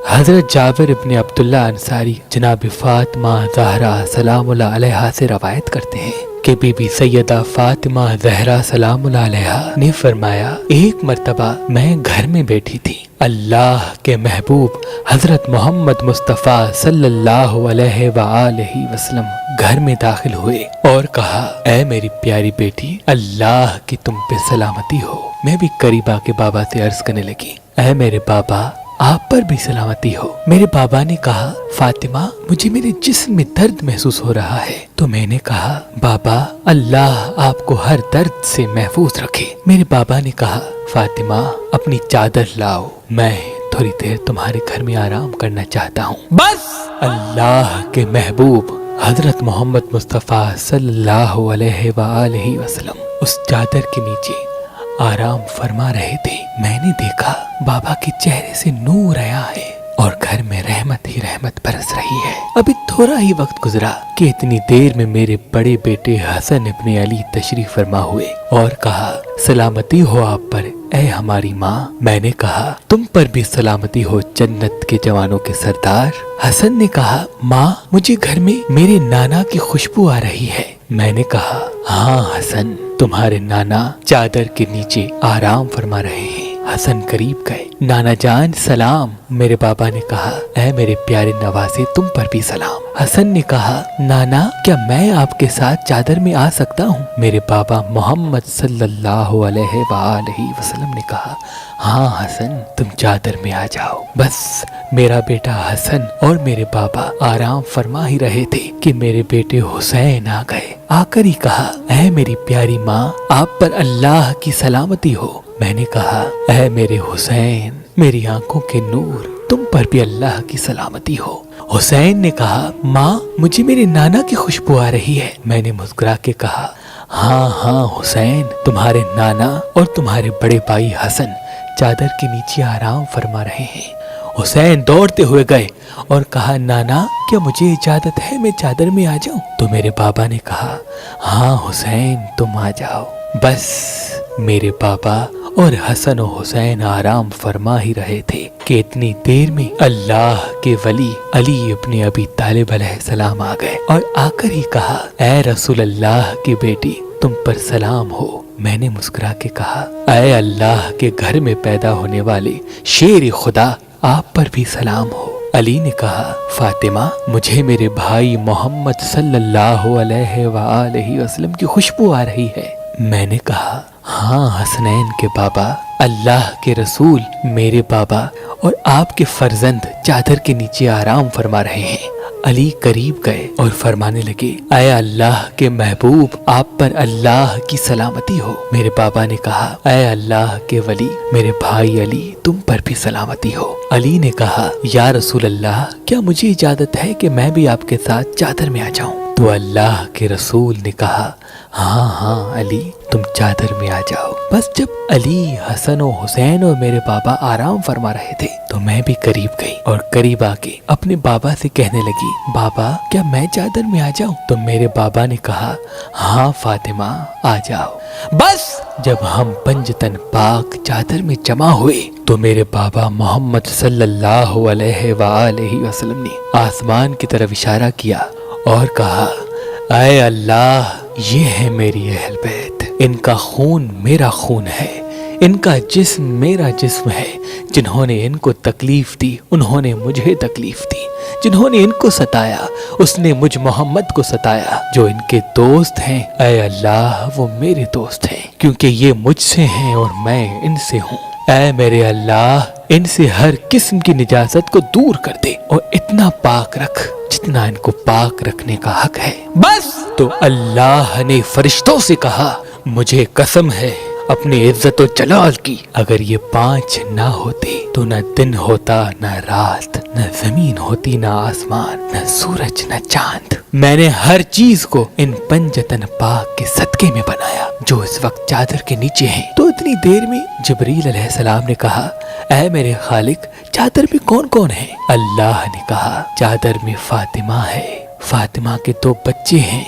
حضرت جابر ابن عبداللہ انصاری جناب فاطمہ زہرا سلام اللہ علیہا سے روایت کرتے ہیں کہ بی بی سیدہ فاطمہ زہرا سلام اللہ علیہا نے فرمایا، ایک مرتبہ میں گھر میں بیٹھی تھی، اللہ کے محبوب حضرت محمد مصطفیٰ صلی اللہ علیہ وآلہ وسلم گھر میں داخل ہوئے اور کہا، اے میری پیاری بیٹی، اللہ کی تم پہ سلامتی ہو۔ میں بھی قریب آ کے بابا سے عرض کرنے لگی، اے میرے بابا، آپ پر بھی سلامتی ہو۔ میرے بابا نے کہا، فاطمہ، مجھے میرے جسم میں درد محسوس ہو رہا ہے۔ تو میں نے کہا، بابا، اللہ آپ کو ہر درد سے محفوظ رکھے۔ میرے بابا نے کہا، فاطمہ، اپنی چادر لاؤ، میں تھوڑی دیر تمہارے گھر میں آرام کرنا چاہتا ہوں۔ بس اللہ کے محبوب حضرت محمد مصطفیٰ صلی اللہ علیہ وآلہ وسلم اس چادر کے نیچے آرام فرما رہے تھے۔ میں نے دیکھا بابا کے چہرے سے نور آیا ہے اور گھر میں رحمت ہی رحمت برس رہی ہے۔ ابھی تھوڑا ہی وقت گزرا کہ اتنی دیر میں میرے بڑے بیٹے حسن ابن علی تشریف فرما ہوئے اور کہا، سلامتی ہو آپ پر اے ہماری ماں۔ میں نے کہا، تم پر بھی سلامتی ہو جنت کے جوانوں کے سردار۔ حسن نے کہا، ماں، مجھے گھر میں میرے نانا کی خوشبو آ رہی ہے۔ میں نے کہا، ہاں حسن، تمہارے نانا چادر کے نیچے آرام فرما رہے ہیں۔ حسن قریب گئے، نانا جان سلام۔ میرے بابا نے کہا، اے میرے پیارے نوازے، تم پر بھی سلام۔ حسن نے کہا، نانا، کیا میں آپ کے ساتھ چادر میں آ سکتا ہوں؟ میرے بابا محمد صلی اللہ علیہ وآلہ وسلم نے کہا، ہاں حسن، تم چادر میں آ جاؤ۔ بس میرا بیٹا حسن اور میرے بابا آرام فرما ہی رہے تھے کہ میرے بیٹے حسین آ گئے۔ آ کر ہی کہا، اے میری پیاری ماں، آپ پر اللہ کی سلامتی ہو۔ میں نے کہا، اے میرے حسین، میری آنکھوں کے نور، تم پر بھی اللہ کی سلامتی ہو۔ حسین نے کہا، ماں، مجھے میرے نانا کی خوشبو آ رہی ہے۔ میں نے مسکرا کے کہا، ہاں ہاں حسین، تمہارے نانا اور تمہارے بڑے بھائی حسن چادر کے نیچے آرام فرما رہے ہیں۔ حسین دوڑتے ہوئے گئے اور کہا، نانا، کیا مجھے اجازت ہے میں چادر میں آ جاؤں؟ تو میرے بابا نے کہا، ہاں حسین، تم آ جاؤ۔ بس میرے بابا اور حسن و حسین آرام فرما ہی رہے تھے کہ اتنی دیر میں اللہ کے ولی علی ابن ابی طالب علیہ السلام آ گئے اور آ کر ہی کہا، اے رسول اللہ کی بیٹی، تم پر سلام ہو۔ میں نے مسکرا کے کہا، اے اللہ کے گھر میں پیدا ہونے والے شیر خدا، آپ پر بھی سلام ہو۔ علی نے کہا، فاطمہ، مجھے میرے بھائی محمد صلی اللہ علیہ وآلہ وسلم کی خوشبو آ رہی ہے۔ میں نے کہا، ہاں حسنین کے بابا، اللہ کے رسول میرے بابا اور آپ کے فرزند چادر کے نیچے آرام فرما رہے ہیں۔ علی قریب گئے اور فرمانے لگے، اے اللہ کے محبوب، آپ پر اللہ کی سلامتی ہو۔ میرے بابا نے کہا، اے اللہ کے ولی میرے بھائی علی، تم پر بھی سلامتی ہو۔ علی نے کہا، یا رسول اللہ، کیا مجھے اجازت ہے کہ میں بھی آپ کے ساتھ چادر میں آ جاؤں؟ تو اللہ کے رسول نے کہا، ہاں ہاں علی، تم چادر میں آ جاؤ۔ بس جب علی، حسن و حسین اور میرے بابا آرام فرما رہے تھے تو میں بھی قریب گئی اور قریب آ کے اپنے بابا سے کہنے لگی، بابا، کیا میں چادر میں آ جاؤں؟ تو میرے بابا نے کہا، ہاں فاطمہ، آ جاؤ۔ بس جب ہم پنجتن پاک چادر میں جمع ہوئے تو میرے بابا محمد صلی اللہ علیہ وآلہ وسلم نے آسمان کی طرف اشارہ کیا اور کہا، اے اللہ، یہ ہے میری اہل بیت، ان کا خون میرا خون ہے، ان کا جسم میرا جسم ہے۔ جنہوں نے ان کو تکلیف دی انہوں نے مجھے تکلیف دی، جنہوں نے ان کو ستایا اس نے مجھ محمد کو ستایا۔ جو ان کے دوست ہیں اے اللہ، وہ میرے دوست ہیں، کیونکہ یہ مجھ سے ہیں اور میں ان سے ہوں۔ اے میرے اللہ، ان سے ہر قسم کی نجاست کو دور کر دے اور اتنا پاک رکھ جتنا ان کو پاک رکھنے کا حق ہے۔ بس تو اللہ نے فرشتوں سے کہا، مجھے قسم ہے اپنی عزت و جلال کی، اگر یہ 5 نہ ہوتے تو نہ دن ہوتا نہ رات، نہ زمین ہوتی نہ آسمان، نہ سورج نہ چاند۔ میں نے ہر چیز کو ان پنجتن پاک کے صدقے میں بنایا جو اس وقت چادر کے نیچے ہیں۔ تو اتنی دیر میں جبریل علیہ السلام نے کہا، اے میرے خالق، چادر میں کون کون ہے؟ اللہ نے کہا، چادر میں فاطمہ ہے، فاطمہ کے 2 بچے ہیں،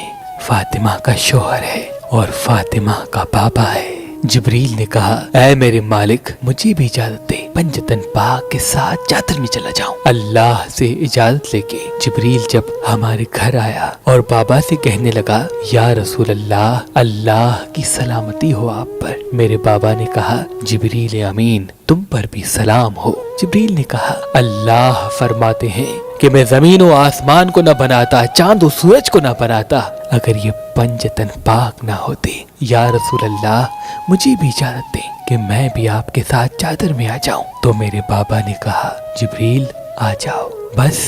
فاطمہ کا شوہر ہے اور فاطمہ کا بابا ہے۔ جبریل نے کہا اے میرے مالک مجھے بھی اجازت دے پنجتن پاک کے ساتھ چادر میں چلا جاؤں۔ اللہ سے اجازت لے کے جبریل جب ہمارے گھر آیا اور بابا سے کہنے لگا یا رسول اللہ اللہ کی سلامتی ہو آپ پر، میرے بابا نے کہا جبریل امین تم پر بھی سلام ہو۔ جبریل نے کہا اللہ فرماتے ہیں کہ میں زمین و آسمان کو نہ بناتا، چاند و سورج کو نہ بناتا اگر یہ پنجتن پاک نہ ہوتے۔ یا رسول اللہ مجھے بھی اجازت دیں کہ میں بھی آپ کے ساتھ چادر میں آ جاؤں۔ تو میرے بابا نے کہا جبریل آ جاؤ۔ بس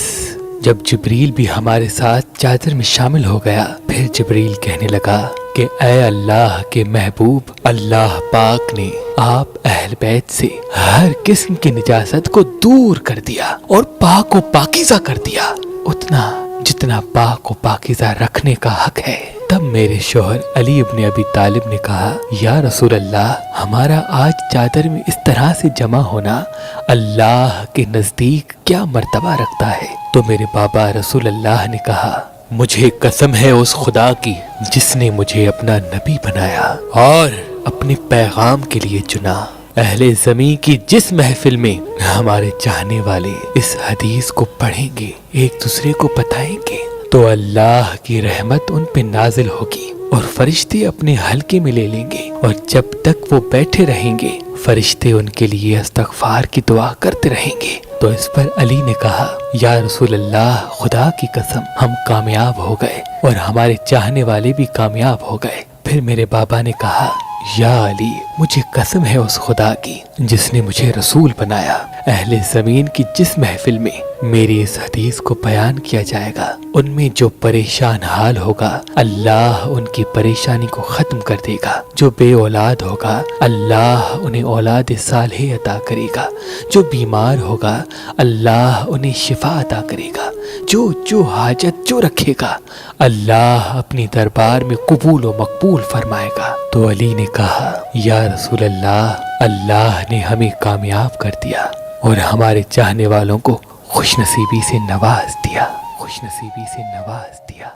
جب جبریل بھی ہمارے ساتھ چادر میں شامل ہو گیا، پھر جبریل کہنے لگا کہ اے اللہ کے محبوب، اللہ پاک نے آپ اہل بیت سے ہر قسم کی نجاست کو دور کر دیا اور پاک و پاکیزہ کر دیا، اتنا جتنا پاک و پاکیزہ رکھنے کا حق ہے۔ تب میرے شوہر علی ابن ابی طالب نے کہا یا رسول اللہ ہمارا آج چادر میں اس طرح سے جمع ہونا اللہ کے نزدیک کیا مرتبہ رکھتا ہے؟ تو میرے بابا رسول اللہ نے کہا مجھے قسم ہے اس خدا کی جس نے مجھے اپنا نبی بنایا اور اپنے پیغام کے لیے چنا، اہل زمین کی جس محفل میں ہمارے چاہنے والے اس حدیث کو پڑھیں گے، ایک دوسرے کو بتائیں گے، تو اللہ کی رحمت ان پہ نازل ہوگی اور فرشتے اپنے حلقے میں لے لیں گے، اور جب تک وہ بیٹھے رہیں گے فرشتے ان کے لیے استغفار کی دعا کرتے رہیں گے۔ تو اس پر علی نے کہا یا رسول اللہ خدا کی قسم ہم کامیاب ہو گئے اور ہمارے چاہنے والے بھی کامیاب ہو گئے۔ پھر میرے بابا نے کہا یا علی مجھے قسم ہے اس خدا کی جس نے مجھے رسول بنایا، اہل زمین کی جس محفل میں میری اس حدیث کو بیان کیا جائے گا ان میں جو پریشان حال ہوگا اللہ ان کی پریشانی کو ختم کر دے گا، جو بے اولاد ہوگا اللہ انہیں اولاد صالح عطا کرے گا، جو بیمار ہوگا اللہ انہیں شفا عطا کرے گا، جو حاجت جو رکھے گا اللہ اپنی دربار میں قبول و مقبول فرمائے گا۔ تو علی نے کہا یا رسول اللہ اللہ نے ہمیں کامیاب کر دیا اور ہمارے چاہنے والوں کو خوش نصیبی سے نواز دیا، خوش نصیبی سے نواز دیا۔